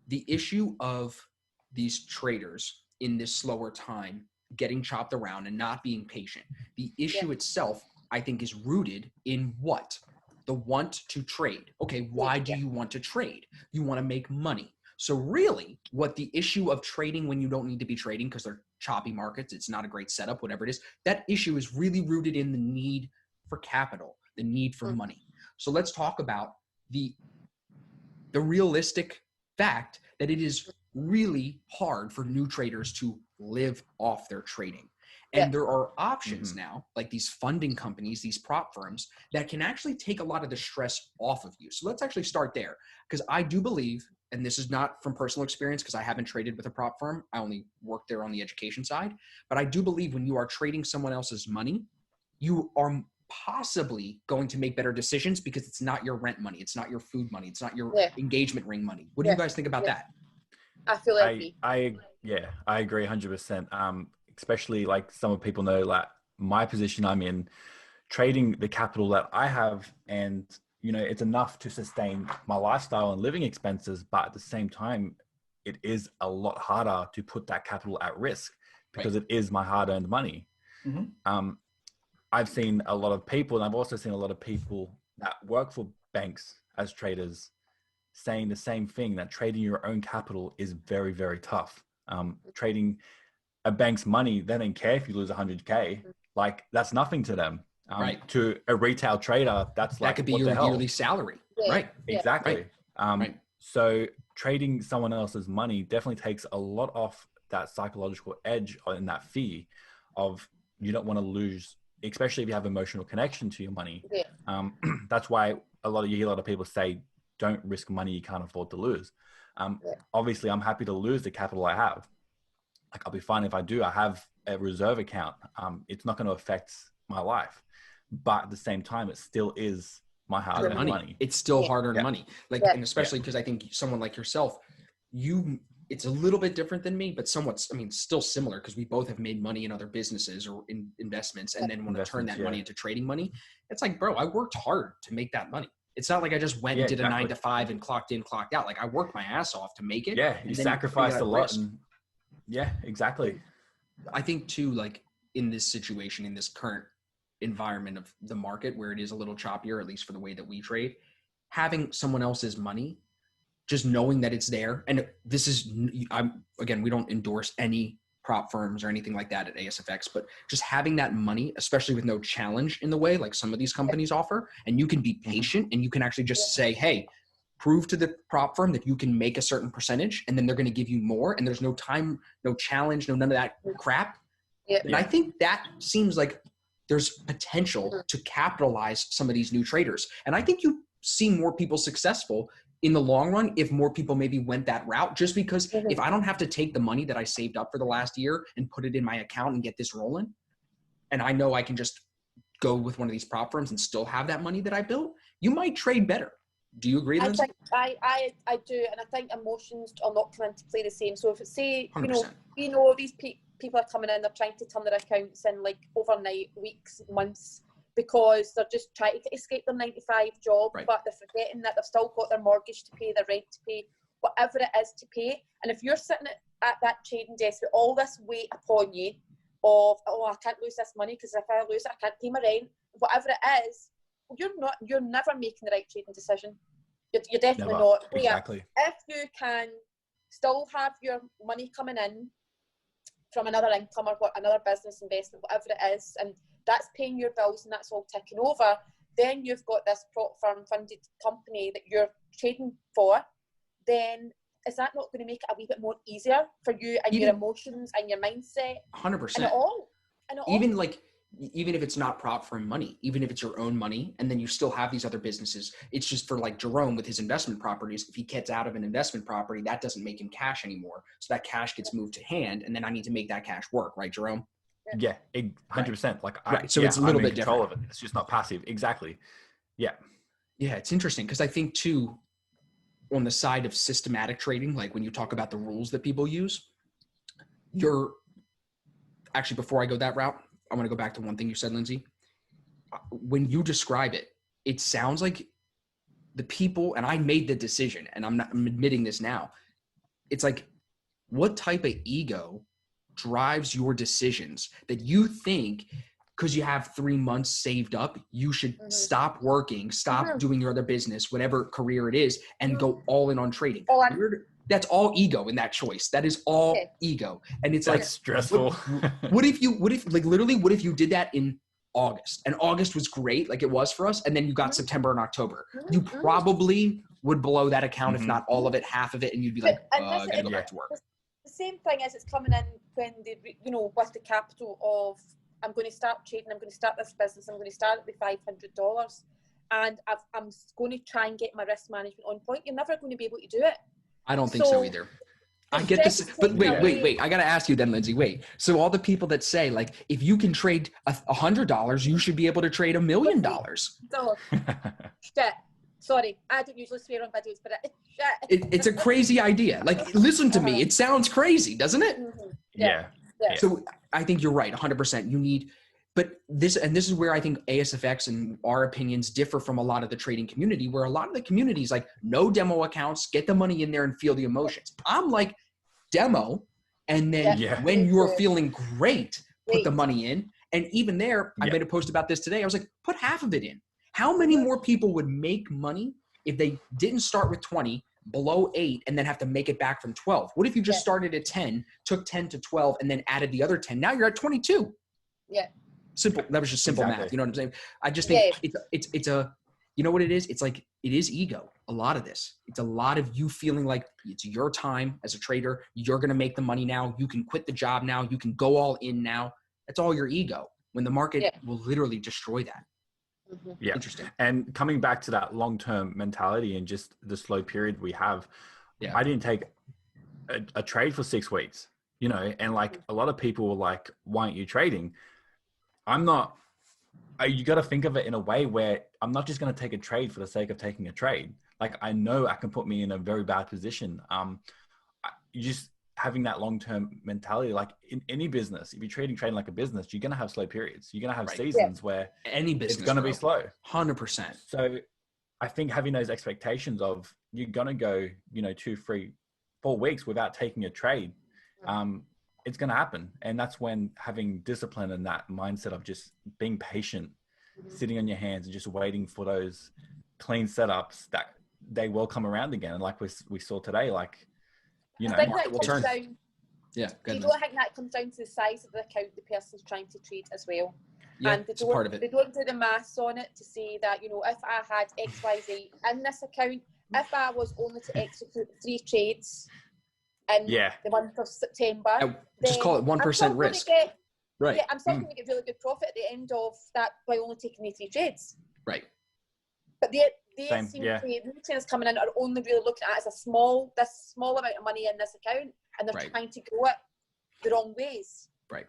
the issue of these traders in this slower time getting chopped around and not being patient, the issue itself, I think, is rooted in what? The want to trade. Okay, why do you want to trade? You want to make money. So really, what the issue of trading when you don't need to be trading because they're choppy markets, it's not a great setup, whatever it is, that issue is really rooted in the need for capital, the need for money. So let's talk about the realistic fact that it is really hard for new traders to live off their trading. And there are options now, like these funding companies, these prop firms, that can actually take a lot of the stress off of you. So let's actually start there, because I do believe, and this is not from personal experience because I haven't traded with a prop firm, I only work there on the education side, but I do believe when you are trading someone else's money, you are possibly going to make better decisions because it's not your rent money, it's not your food money, it's not your engagement ring money. What do you guys think about that? I feel agree. I agree 100%. Especially like some of people know, like my position I'm in, trading the capital that I have, and it's enough to sustain my lifestyle and living expenses, but at the same time it is a lot harder to put that capital at risk because it is my hard-earned money. I've seen a lot of people, and I've also seen a lot of people that work for banks as traders saying the same thing, that trading your own capital is very, very tough. Trading a bank's money, they don't care if you lose 100K. Like, that's nothing to them. To a retail trader, that's like, that could be your yearly salary. Exactly. So trading someone else's money definitely takes a lot off that psychological edge and that fear of, you don't want to lose, especially if you have emotional connection to your money. That's why you hear a lot of people say, don't risk money you can't afford to lose. Obviously, I'm happy to lose the capital I have. Like, I'll be fine if I do. I have a reserve account. It's not going to affect my life, but at the same time, it still is my hard-earned money. It's still hard-earned money. Like, and especially because I think someone like yourself, it's a little bit different than me, but somewhat, still similar, because we both have made money in other businesses or in investments, and then want to turn that money into trading money. It's like, bro, I worked hard to make that money. It's not like I just went and did a 9 to 5 and clocked in, clocked out. Like, I worked my ass off to make it. Yeah, you sacrificed a lot. Yeah, exactly. I think too, like in this situation, in this current environment of the market where it is a little choppier, at least for the way that we trade, having someone else's money, just knowing that it's there. And this is, we don't endorse any prop firms or anything like that at ASFX, but just having that money, especially with no challenge in the way, like some of these companies offer, and you can be patient and you can actually just say, hey, prove to the prop firm that you can make a certain percentage, and then they're going to give you more, and there's no time, no challenge, none of that crap. And I think that seems like there's potential to capitalize some of these new traders. And I think you see more people successful in the long run if more people maybe went that route, just because if I don't have to take the money that I saved up for the last year and put it in my account and get this rolling, and I know I can just go with one of these prop firms and still have that money that I built, you might trade better. Do you agree, Lindsay? I do, and I think emotions are not coming into play the same. So if it's, say, 100%. These people are coming in, they're trying to turn their accounts in like overnight, weeks, months, because they're just trying to escape their 9-to-5 job, but they're forgetting that they've still got their mortgage to pay, their rent to pay, whatever it is to pay. And if you're sitting at that trading desk with all this weight upon you of, I can't lose this money because if I lose it, I can't pay my rent, whatever it is, you're never making the right trading decision. You're definitely not. Exactly. If you can still have your money coming in from another income or another business investment, whatever it is, and that's paying your bills and that's all ticking over, then you've got this prop firm funded company that you're trading for, then is that not going to make it a wee bit more easier for you and your emotions and your mindset? 100%. And it all. Even if it's not prop firm money, even if it's your own money, and then you still have these other businesses, it's just for like Jerome with his investment properties. If he gets out of an investment property, that doesn't make him cash anymore. So that cash gets moved to hand, and then I need to make that cash work, right, Jerome? Yeah, 100%. Like, so it's a little bit control different. Of it. It's just not passive. Exactly. Yeah. Yeah, it's interesting because I think too, on the side of systematic trading, like when you talk about the rules that people use, actually, before I go that route, I want to go back to one thing you said, Lindsay. When you describe it, it sounds like the people, and I made the decision, and I'm admitting this now, it's like, what type of ego drives your decisions that you think because you have 3 months saved up, you should stop working, stop doing your other business, whatever career it is, and go all in on trading? That's all ego in that choice. That is all ego. And it's like stressful. What if you did that in August, and August was great, like it was for us, and then you got September and October? You probably would blow that account, if not all of it, half of it, and you'd be like, I gotta go back to work. The same thing is, it's coming in when they, with the capital of, I'm going to start trading, I'm going to start this business, I'm going to start it with $500, and I'm going to try and get my risk management on point. You're never going to be able to do it. I don't think so either. I get this, but wait. I got to ask you then, Lindsay, wait. So all the people that say, like, if you can trade $100, you should be able to trade $1 million. So, shit. Sorry, I don't usually swear on videos, but it's a crazy idea. Like, listen to me. It sounds crazy, doesn't it? Yeah. So I think you're right, 100%. You need, but this is where I think ASFX and our opinions differ from a lot of the trading community, where a lot of the community is like, no demo accounts, get the money in there and feel the emotions. I'm like, demo, and then when you're feeling great, put the money in. And even there, I made a post about this today. I was like, put half of it in. How many more people would make money if they didn't start with 20, below 8, and then have to make it back from 12? What if you just started at 10, took 10 to 12, and then added the other 10? Now you're at 22. Yeah. Simple. That was just simple math. You know what I'm saying? I just think it's a, you know what it is? It's like, it is ego. A lot of this. It's a lot of you feeling like it's your time as a trader. You're going to make the money now. You can quit the job now. You can go all in now. That's all your ego, when the market will literally destroy that. Yeah. Interesting. And coming back to that long-term mentality and just the slow period we have, I didn't take a trade for 6 weeks, and like a lot of people were like, why aren't you trading? I'm not, you got to think of it in a way where I'm not just going to take a trade for the sake of taking a trade. Like, I know I can put me in a very bad position. You just having that long-term mentality, like in any business, if you're trading like a business, you're going to have slow periods. You're going to have seasons where any business it's going to be slow. 100%. So I think having those expectations of you're going to go, 2, 3, 4 weeks without taking a trade, it's going to happen. And that's when having discipline and that mindset of just being patient, sitting on your hands and just waiting for those clean setups that they will come around again. And like we saw today, like, I think that comes down. Yeah, you don't think that comes down to the size of the account the person's trying to trade as well? Yeah, and it's part of it. They don't do the maths on it to say that, if I had XYZ in this account, if I was only to execute 3 trades in the month of September, just call it 1% risk. Right. Yeah, I'm still going to get really good profit at the end of that by only taking the 3 trades. Right. But the trainers coming in are only really looking at it as this small amount of money in this account, and they're trying to grow it the wrong ways. Right.